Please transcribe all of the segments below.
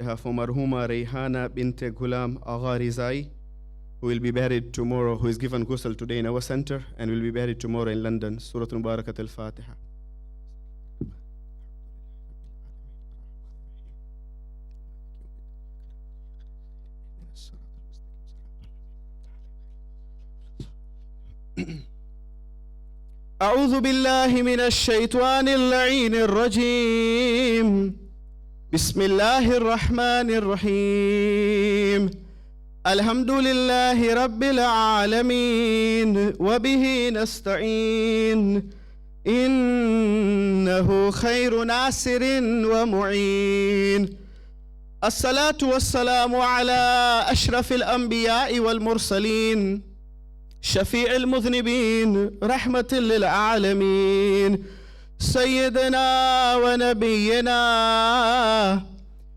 for Marhuma Rayhana bint Ghulam Agha Rizai, who will be buried tomorrow, who is given ghusl today in our center and will be buried tomorrow in London. Surah Mubarakat al-Fatiha. أعوذ بالله من الشيطان اللعين الرجيم. بسم الله الرحمن الرحيم. الحمد لله رب العالمين وبه نستعين إنه خير ناصر ومعين. الصلاة والسلام على أشرف الأنبياء والمرسلين شفيع المذنبين رحمة للعالمين سيدنا ونبينا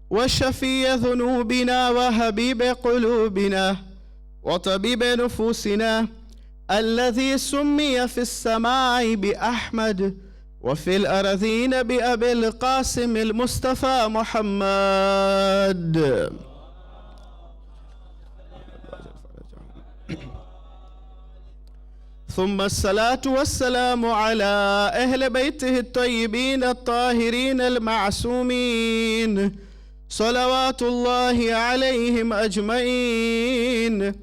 وشفيع ذنوبنا وحبيب قلوبنا وطبيب نفوسنا الذي سمي في السماء بأحمد وفي الأرضين بأبي القاسم المصطفى محمد. ثم الصلاة والسلام على أهل بيته الطيبين الطاهرين المعصومين صلوات الله عليهم أجمعين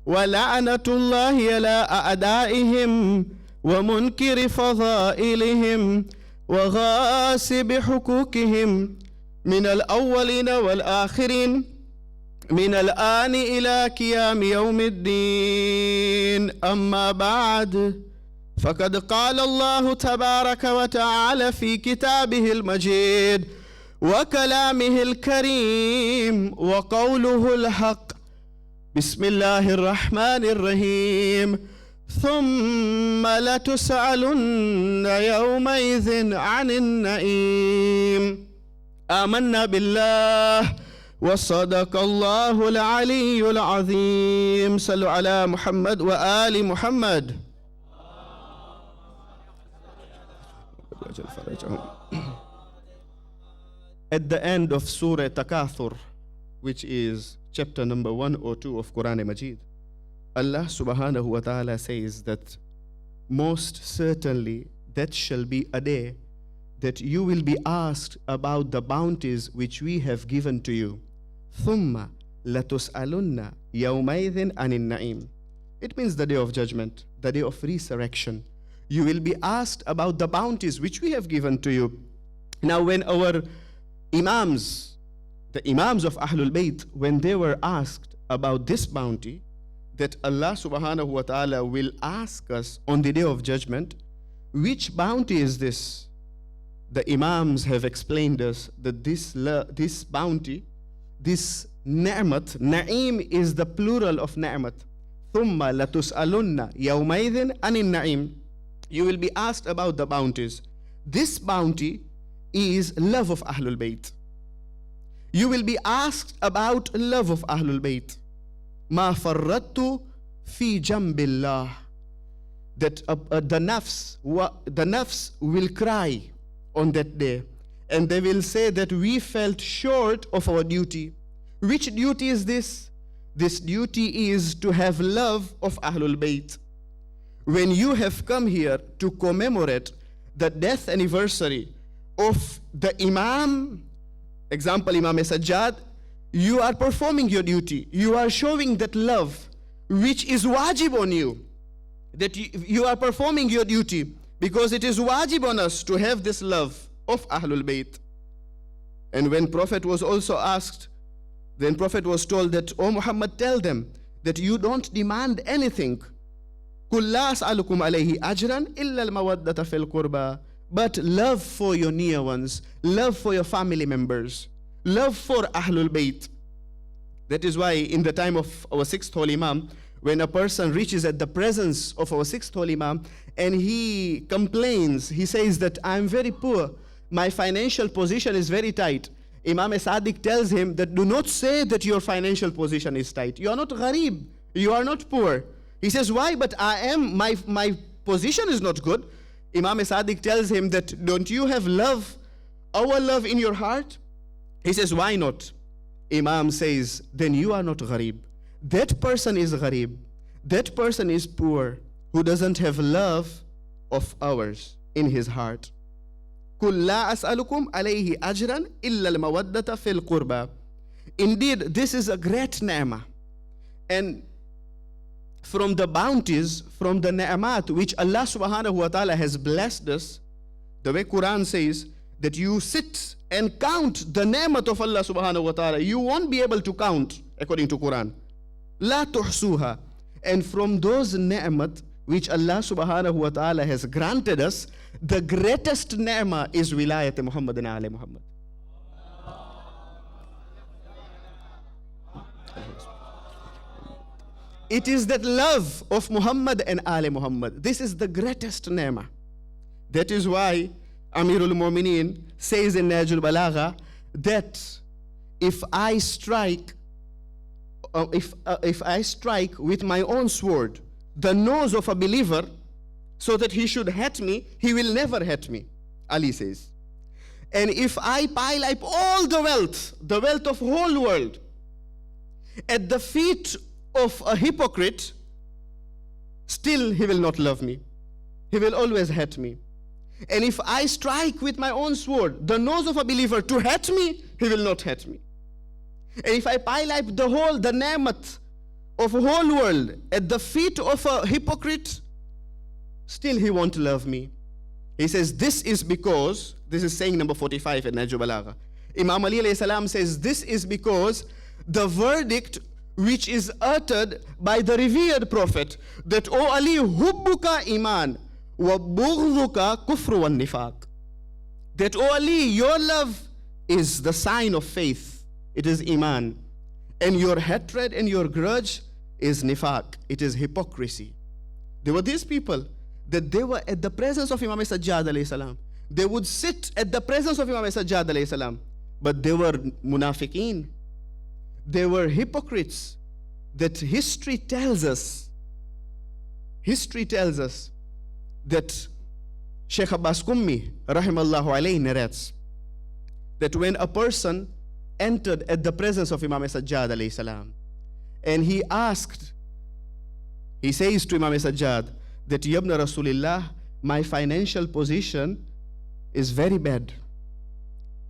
ولعنة الله على أعدائهم ومنكر فضائلهم وغاصب حقوقهم من الأولين والآخرين من الآن إلى قيام يوم الدين. أما بعد، فقد قال الله تبارك وتعالى في كتابه المجيد وكلامه الكريم وقوله الحق. بسم الله الرحمن الرحيم. ثم لتسألن يومئذ عن النعيم. آمنا بالله وصدق الله العلي العظيم. صلوا على محمد وآل محمد. At the end of Surah Takathur, which is chapter number 102 of Quran Majid, Allah subhanahu wa ta'ala says that most certainly that shall be a day that you will be asked about the bounties which we have given to you. ثُمَّ لَتُسْأَلُنَّ يَوْمَئِذٍ عَنِ النَّعِيمِ. It means the day of judgment, the day of resurrection. You will be asked about the bounties which we have given to you. Now when our Imams, the Imams of Ahlul Bayt, when they were asked about this bounty, that Allah subhanahu wa ta'ala will ask us on the day of judgment, which bounty is this? The Imams have explained us that this bounty, this ni'mat, na'im is the plural of ni'mat. ثُمَّ لَتُسْأَلُنَّ يَوْمَئِذٍ عَنِ النَّعِيمِ. You will be asked about the bounties. This bounty is love of Ahlul Bayt. You will be asked about love of Ahlul Bayt. مَا فَرَّدْتُ فِي جَنْبِ اللَّهِ. That the nafs will cry on that day, and they will say that we fell short of our duty. Which duty is this? This duty is to have love of Ahlul Bayt. When you have come here to commemorate the death anniversary of the Imam, example Imam Sajjad, you are performing your duty. You are showing that love which is wajib on you. That you are performing your duty because it is wajib on us to have this love of Ahlul Bayt. And when Prophet was also asked, then Prophet was told that, "O Muhammad, tell them that you don't demand anything. قُلْ لَا أَسْأَلُكُمْ عَلَيْهِ أَجْرًا إِلَّا الْمَوَدَّةَ فِي الْقُرْبَى." But love for your near ones, love for your family members, love for Ahlul Bayt. That is why in the time of our sixth Holy Imam, when a person reaches at the presence of our sixth Holy Imam and he complains, he says that I'm very poor, my financial position is very tight. Imam Sadiq tells him that do not say that your financial position is tight. You are not gharib, you are not poor. He says, why? But my position is not good. Imam Sadiq tells him that don't you have love, our love in your heart? He says, why not? Imam says, then you are not gharib. That person is gharib. That person is poor, who doesn't have love of ours in his heart. قُلْ لَا أَسْأَلُكُمْ عَلَيْهِ أَجْرًا إِلَّا الْمَوَدَّةَ فِي الْقُرْبَى. Indeed, this is a great ni'mah. And from the bounties, from the ni'mat which Allah subhanahu wa ta'ala has blessed us, the way Quran says that you sit and count the ni'mat of Allah subhanahu wa ta'ala, you won't be able to count according to Quran. La tuhsuha. And from those ni'mat which Allah subhanahu wa ta'ala has granted us, the greatest ni'mah is wilayat Muhammad and Ali Muhammad. It is that love of Muhammad and Ali Muhammad. This is the greatest ni'mah. That is why Amirul Mu'mineen says in Najul Balagha that if I strike with my own sword the nose of a believer so that he should hate me, he will never hate me, Ali says. And if I pile up all the wealth of whole world at the feet of a hypocrite, still he will not love me. He will always hate me. And if I strike with my own sword the nose of a believer to hate me, he will not hate me. And if I pile up the ni'mat of a whole world at the feet of a hypocrite, still he won't love me. He says, this is because, this is saying number 45 in Najul Balagha. Imam Ali alayhi salam says, this is because the verdict which is uttered by the revered prophet, that, O Ali, hubbuka iman, wa bughduka kufru wa nifaq. That, O Ali, your love is the sign of faith. It is iman. And your hatred and your grudge is nifaq. It is hypocrisy. There were these people that they were at the presence of Imam Sajjad alayhi salam. They would sit at the presence of Imam Sajjad alayhi salam. But they were munafiqeen. They were hypocrites. That history tells us that Sheikh Abbas Qummi rahimallahu alayhi narrates that when a person entered at the presence of Imam Sajjad alayhi salam, and he says to Imam Sajjad that, Yabna Rasulillah, my financial position is very bad.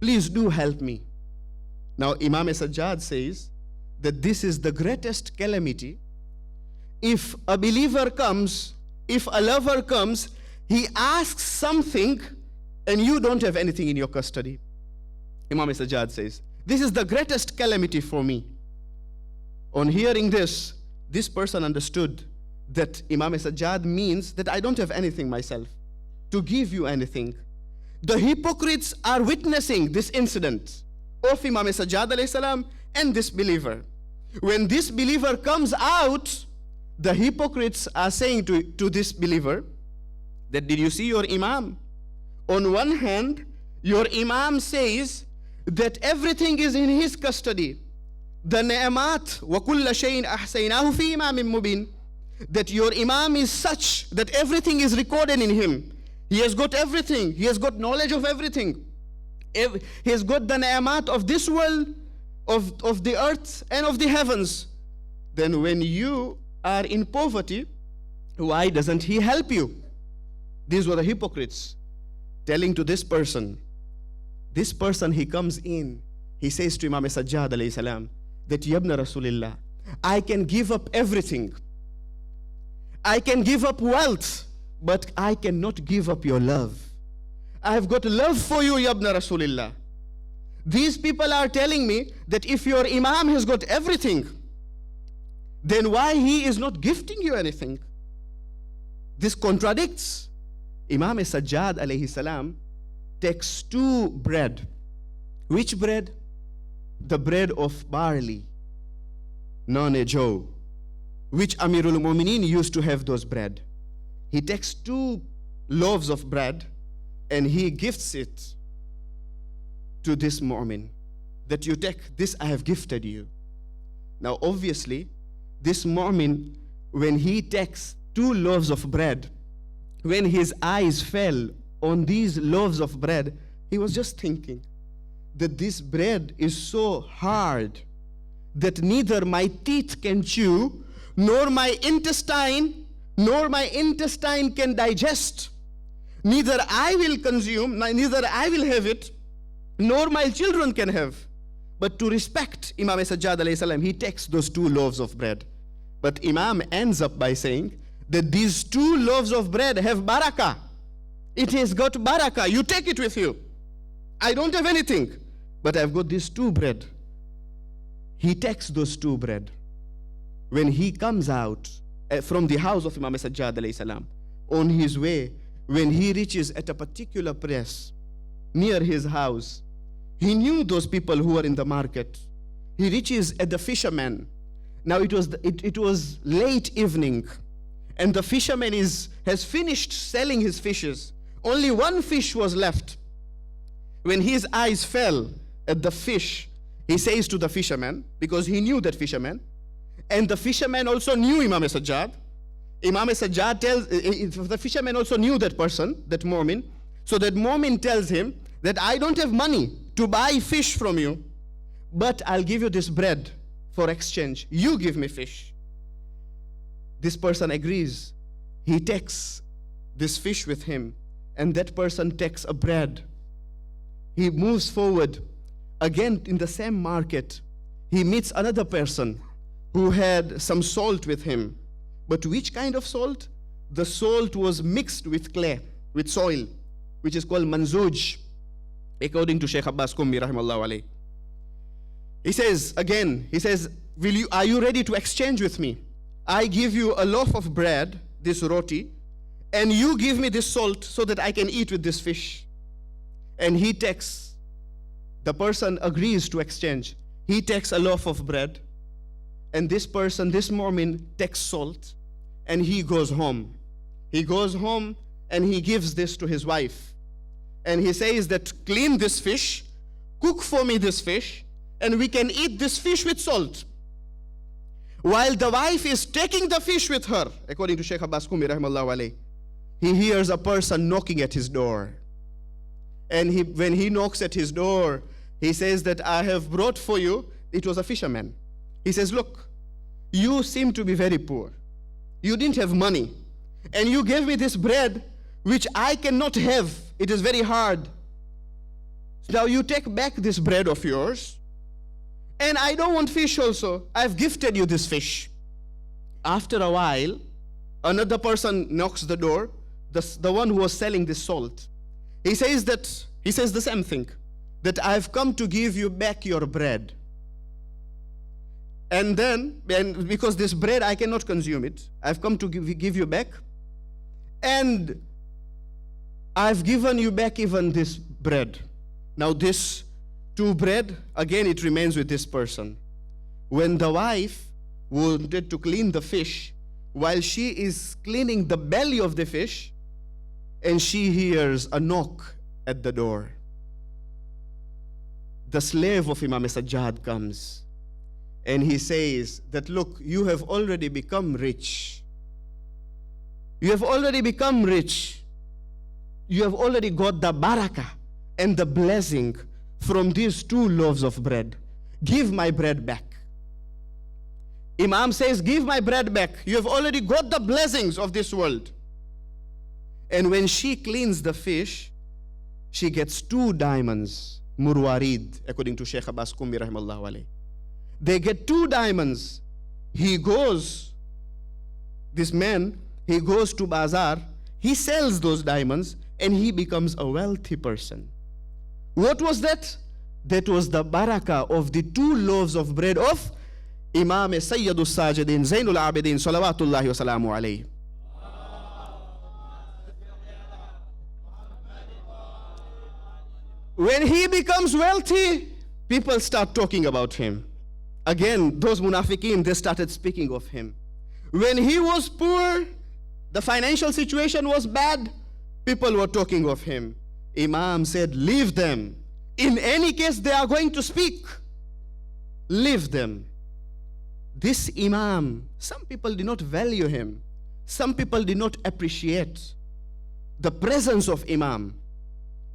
Please do help me. Now Imam Sajjad says that this is the greatest calamity. If a believer comes, if a lover comes, he asks something and you don't have anything in your custody. Imam Sajjad says, this is the greatest calamity for me. On hearing this person understood that Imam Sajjad means that I don't have anything myself to give you anything. The hypocrites are witnessing this incident of Imam Sajjad alayhi salam and this believer. When this believer comes out, the hypocrites are saying to this believer that, did you see your Imam? On one hand, your Imam says that everything is in his custody. The ni'mat wa kulla shay'in ahsaynahu fi imamin mubin. That your Imam is such that everything is recorded in him. He has got everything. He has got knowledge of everything. He has got the ni'mat of this world, of the earth and of the heavens. Then when you are in poverty, why doesn't he help you? These were the hypocrites telling to this person. This person, he comes in, he says to Imam Sajjad alayhi salam that, Yabna Rasulillah, I can give up everything. I can give up wealth, but I cannot give up your love. I have got love for you, Yabna Rasulillah. These people are telling me that if your Imam has got everything, then why he is not gifting you anything? This contradicts. Imam Sajjad alayhi salam takes 2 bread. Which bread? The bread of barley, non-jow, which Amirul Mu'mineen used to have those bread. He takes 2 loaves of bread and he gifts it to this mu'min, that you take this, I have gifted you. Now obviously this mu'min, when he takes 2 loaves of bread, when his eyes fell on these loaves of bread, he was just thinking that this bread is so hard that neither my teeth can chew, nor my intestine can digest. Neither I will consume, neither I will have it, nor my children can have. But to respect Imam Sajjad alayhi salam, he takes those 2 loaves of bread. But Imam ends up by saying that these 2 loaves of bread have barakah. It has got barakah. You take it with you. I don't have anything, but I've got these 2 bread. He takes those 2 bread. When he comes out from the house of Imam Sajjad alayhi salam, on his way, when he reaches at a particular place near his house, he knew those people who were in the market. He reaches at the fisherman. Now it was late evening, and the fisherman has finished selling his fishes. Only 1 fish was left. When his eyes fell at the fish, he says to the fisherman, because he knew that fisherman, and the fisherman also knew Imam Sajjad. Imam Sajjad tells, the fisherman also knew that person, that Mu'min. So that Mu'min tells him that I don't have money to buy fish from you, but I'll give you this bread for exchange. You give me fish. This person agrees. He takes this fish with him, and that person takes a bread. He moves forward. Again, in the same market, he meets another person who had some salt with him. But which kind of salt? The salt was mixed with clay, with soil, which is called manzuj, according to Sheikh Abbas Kummi rahimahullah alayhi. He says, are you ready to exchange with me? I give you a loaf of bread, this roti, and you give me this salt so that I can eat with this fish. And the person agrees to exchange. He takes a loaf of bread, and this person, this Mu'min, takes salt, and he goes home. He goes home and he gives this to his wife. And he says that clean this fish, cook for me this fish, and we can eat this fish with salt. While the wife is taking the fish with her, according to Sheikh Abbas Kummi rahimahullah alayhi, he hears a person knocking at his door. And when he knocks at his door, he says that I have brought for you, it was a fisherman. He says, look, you seem to be very poor. You didn't have money. And you gave me this bread, which I cannot have. It is very hard. Now you take back this bread of yours, and I don't want fish also. I've gifted you this fish. After a while, another person knocks the door, the one who was selling this salt. He says the same thing, that I've come to give you back your bread. And because this bread, I cannot consume it, I've come to give you back. And I've given you back even this bread. Now this 2 bread, again it remains with this person. When the wife wanted to clean the fish, while she is cleaning the belly of the fish, and she hears a knock at the door. The slave of Imam Sajjad comes, and he says that, look, you have already become rich. You have already become rich. You have already got the barakah and the blessing from these 2 loaves of bread. Give my bread back. Imam says, give my bread back. You have already got the blessings of this world. And when she cleans the fish, she gets 2 diamonds, murwarid, according to Sheikh Abbas Kummi rahimahullah alayhi. They get 2 diamonds. This man, he goes to bazaar, he sells those diamonds, and he becomes a wealthy person. What was that? That was the barakah of the 2 loaves of bread of Imam Sayyidul Sajidin, Zainul Abideen, salawatullahi wa salamu alayhi. When he becomes wealthy, people start talking about him. Again, those munafiqeen, they started speaking of him. When he was poor, the financial situation was bad, people were talking of him. Imam said, leave them. In any case, they are going to speak. Leave them. This Imam, some people did not value him. Some people did not appreciate the presence of Imam.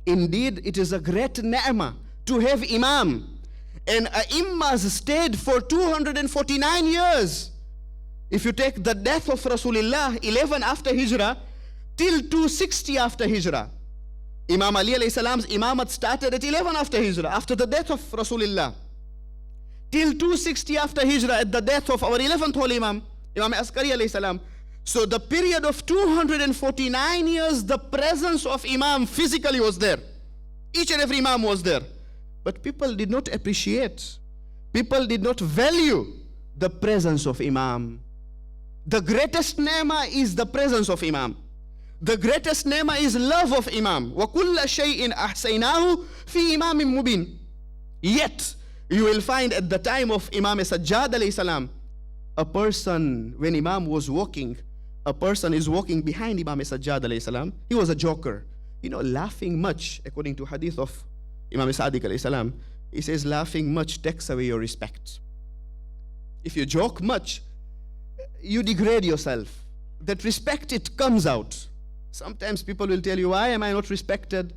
Indeed, it is a great ni'mah to have Imam. And Imams stayed for 249 years. If you take the death of Rasulullah, 11 after Hijrah, till 260 after Hijrah. Imam Ali alayhi salam's imamat started at 11 after Hijrah, after the death of Rasulullah. Till 260 after Hijrah, at the death of our 11th Holy Imam, Imam Askari alayhi salam. So the period of 249 years, the presence of Imam physically was there. Each and every Imam was there. But people did not appreciate, people did not value the presence of Imam. The greatest ni'mah is the presence of Imam. The greatest ni'mah is love of Imam. وَكُلَّ شَيْءٍ أَحْسَيْنَاهُ فِي إِمَامٍ مُبِينٍ. Yet, you will find at the time of Imam Sajjad alayhi salam, a person, when Imam was walking, a person is walking behind Imam Sajjad alayhi salam. He was a joker. Laughing much, according to hadith of Imam Sadiq alayhi salam, he says laughing much takes away your respect. If you joke much, you degrade yourself. That respect, it comes out. Sometimes people will tell you, why am I not respected?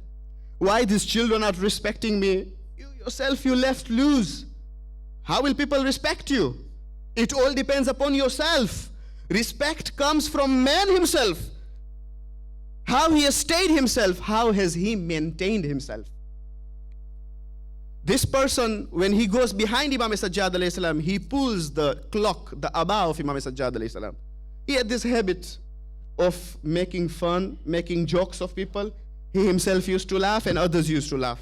Why these children are not respecting me? You yourself, you left loose. How will people respect you? It all depends upon yourself. Respect comes from man himself. How he has stayed himself, how has he maintained himself? This person, when he goes behind Imam Sajjad alayhi salam, he pulls the clock, the abba of Imam Sajjad alayhi salam. He had this habit of making fun, making jokes of people. He himself used to laugh and others used to laugh.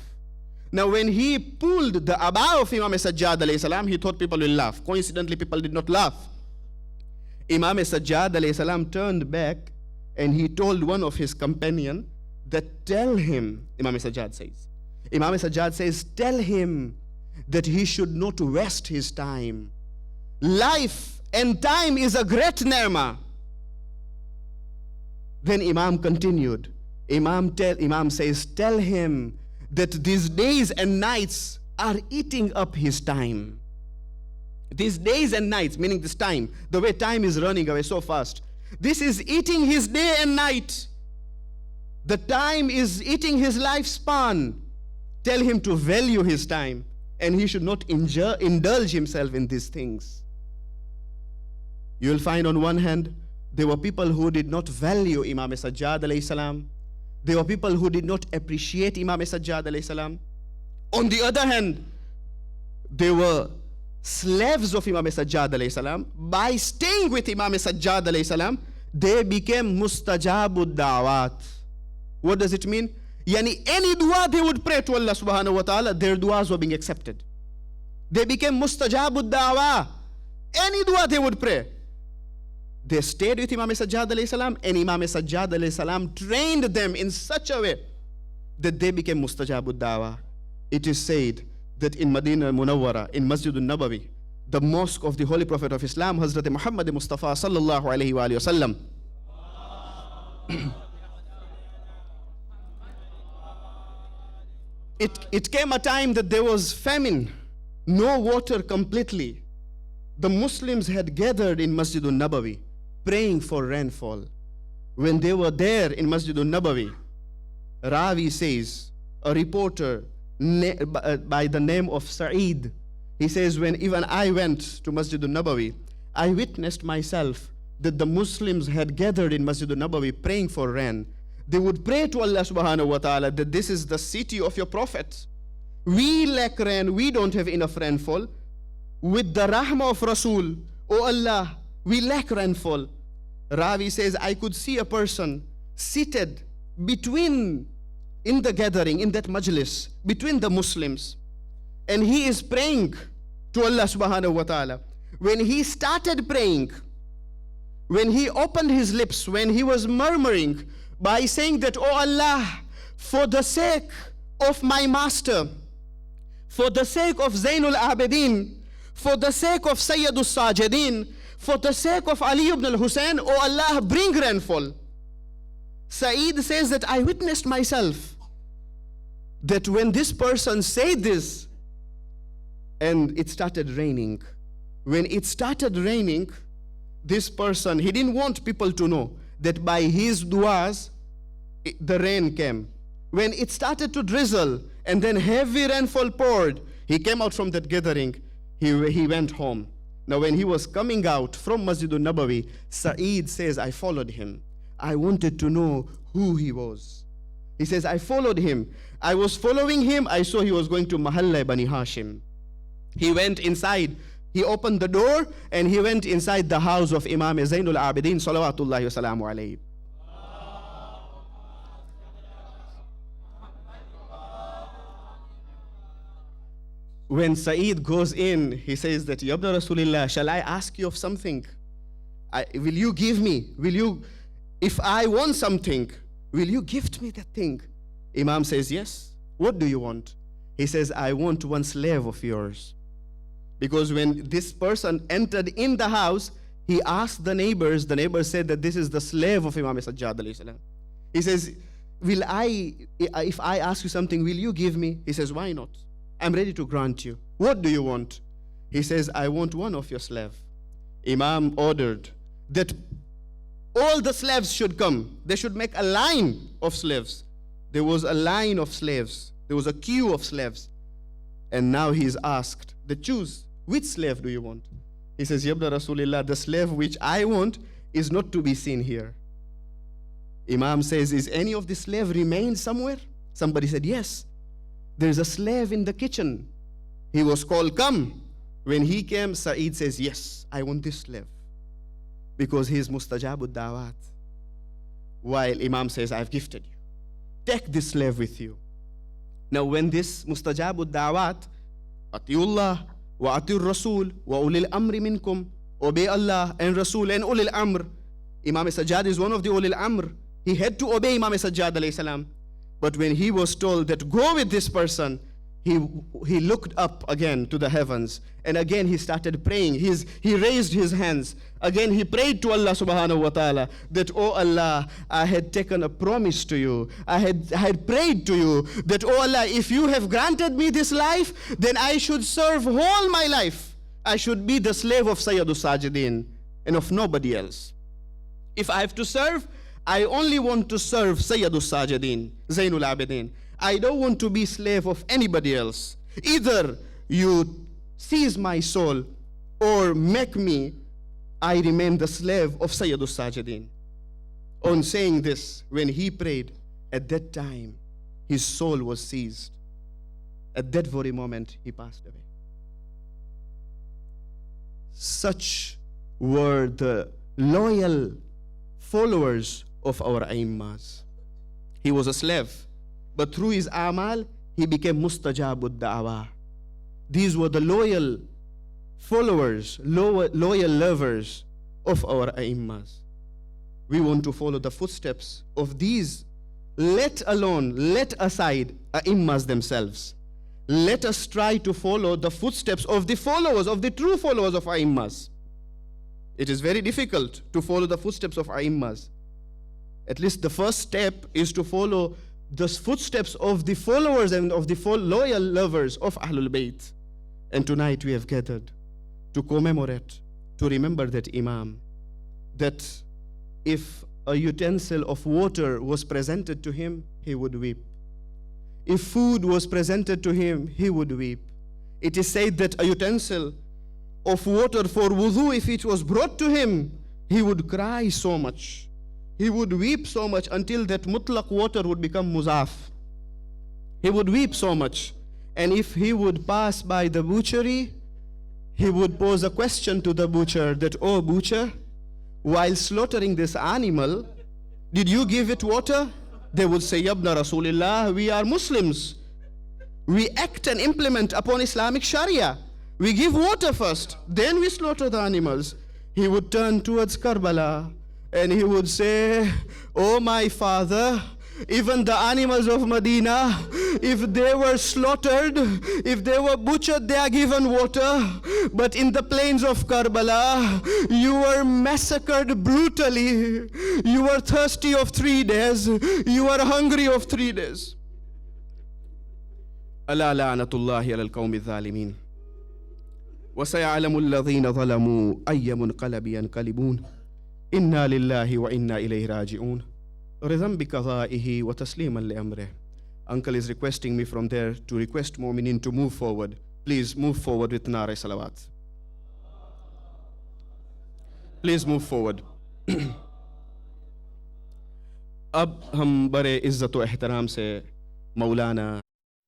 Now when he pulled the abba of Imam Sajjad alayhi salam, he thought people will laugh. Coincidentally, people did not laugh. Imam Sajjad alayhi salam turned back and he told one of his companion that tell him, Imam Sajjad says, tell him that he should not waste his time. Life and time is a great ni'mah. Then Imam continued. Imam says, tell him that these days and nights are eating up his time. These days and nights, meaning this time, the way time is running away so fast, this is eating his day and night. The time is eating his lifespan. Tell him to value his time, and he should not indulge himself in these things. You will find on one hand, there were people who did not value Imam Sajjad alayhi salam. There were people who did not appreciate Imam Sajjad alayhi salam. On the other hand, there were slaves of Imam Sajjad alayhi salam. By staying with Imam Sajjad alayhi salam, they became mustajabud da'wat. What does it mean? Yani any dua they would pray to Allah subhanahu wa ta'ala, their duas were being accepted. They became mustajabud da'wa. Any dua they would pray. They stayed with Imam Sajjad alayhi salam, and Imam Sajjad alayhi salam trained them in such a way that they became mustajabud da'wa. It is said that in Medina Munawwara, in Masjid Nabawi, the mosque of the Holy Prophet of Islam, Hazrat Muhammad Mustafa sallallahu alayhi wa sallam, it came a time that there was famine, no water completely. The Muslims had gathered in Masjid Nabawi praying for rainfall. When they were there in Masjid Nabawi, Ravi says, a reporter by the name of Sa'id, he says, when even I went to Masjid Nabawi, I witnessed myself that the Muslims had gathered in Masjid Nabawi praying for rain. They would pray to Allah subhanahu wa ta'ala that this is the city of your prophet. We lack rain, we don't have enough rainfall. With the rahmah of Rasul, oh Allah, we lack rainfall. Ravi says, I could see a person seated in the gathering, in that majlis, between the Muslims. And he is praying to Allah subhanahu wa ta'ala. When he started praying, when he opened his lips, when he was murmuring by saying that, oh Allah, for the sake of my master, for the sake of Zainul Abideen, for the sake of Sayyidul Sajideen, for the sake of Ali ibn al-Husayn, oh Allah, bring rainfall. Sa'id says that I witnessed myself that when this person said this, and it started raining. When it started raining, this person, he didn't want people to know that by his duas, the rain came. When it started to drizzle and then heavy rainfall poured, He came out from that gathering, he went home. Now when he was coming out from Masjid al-Nabawi, Sa'id says, I followed him. I wanted to know who he was. He says, I followed him. I was following him. I saw he was going to Mahalla Bani Hashim. He went inside. He opened the door and he went inside the house of Imam Zain Abideen, salawatullahi wa salamu alayhi. When Sa'id goes in, he says that, Ya Ibn Rasulillah, shall I ask you of something? Will you give me? If I want something, will you gift me that thing? Imam says, yes. What do you want? He says, I want one slave of yours. Because when this person entered in the house, he asked the neighbors. The neighbors said that this is the slave of Imam Sajjad alayhi salam. He says, if I ask you something, will you give me? He says, why not? I'm ready to grant you. What do you want? He says, I want one of your slaves. Imam ordered that all the slaves should come. They should make a line of slaves. There was a line of slaves. There was a queue of slaves. And now he is asked, choose, which slave do you want? He says, Ya Ibn Rasulillah, the slave which I want is not to be seen here. Imam says, is any of the slave remain somewhere? Somebody said, yes. There's a slave in the kitchen. He was called, come. When he came, Sa'id says, yes, I want this slave. Because he is mustajabud dawat. While Imam says, I've gifted you. Take this slave with you. Now when this mustajabud dawat, Atiullah wa atir Rasul wa ulil amri minkum, obey Allah and Rasul and ulil amr. Imam Sajjad is one of the ulil amr. He had to obey Imam Sajjad alayhi salam. But when he was told that go with this person, he looked up again to the heavens. And again he started praying. He raised his hands. Again he prayed to Allah subhanahu wa ta'ala that, oh Allah, I had taken a promise to you. I had prayed to you that, oh Allah, if you have granted me this life, then I should serve all my life. I should be the slave of Sayyidus Sajidin and of nobody else. If I have to serve, I only want to serve Sayyidus Sajidin, Zainul Abideen. I don't want to be slave of anybody else. Either you seize my soul or make me, I remain the slave of Sayyidus Sajidin. On saying this, when he prayed, at that time, his soul was seized. At that very moment, he passed away. Such were the loyal followers of our Aimmas. He was a slave, but through his amal, he became mustajabud da'wah. These were the loyal followers, loyal lovers of our Aimmas. We want to follow the footsteps of these, let aside Aimmas themselves. Let us try to follow the footsteps of the followers, of the true followers of Aimmas. It is very difficult to follow the footsteps of Aimmas. At least the first step is to follow the footsteps of the followers and of the loyal lovers of Ahlul Bayt. And tonight we have gathered to commemorate, to remember that Imam, that if a utensil of water was presented to him, he would weep. If food was presented to him, he would weep. It is said that a utensil of water for wudu, if it was brought to him, he would cry so much. He would weep so much until that mutlaq water would become muzaf. He would weep so much. And if he would pass by the butchery, he would pose a question to the butcher that, oh butcher, while slaughtering this animal, did you give it water? They would say, Yabna Rasulillah, we are Muslims. We act and implement upon Islamic Sharia. We give water first, then we slaughter the animals. He would turn towards Karbala and he would say, oh my father, even the animals of Medina, if they were slaughtered, if they were butchered, they are given water. But in the plains of Karbala, you were massacred brutally. You were thirsty of 3 days. You were hungry of 3 days. ألا لعنة الله على القوم الظالمين وسيعلم الذين ظلموا أي منقلب ينقلبون إنا لله وإنا إليه راجعون رضا بقضائه وتسليما لأمره. Uncle is requesting me from there to request Mu'minin to move forward Please move forward with Nare Salawat. Please move forward. अब हम बड़े इज़्ज़त व एहतराम से मौलाना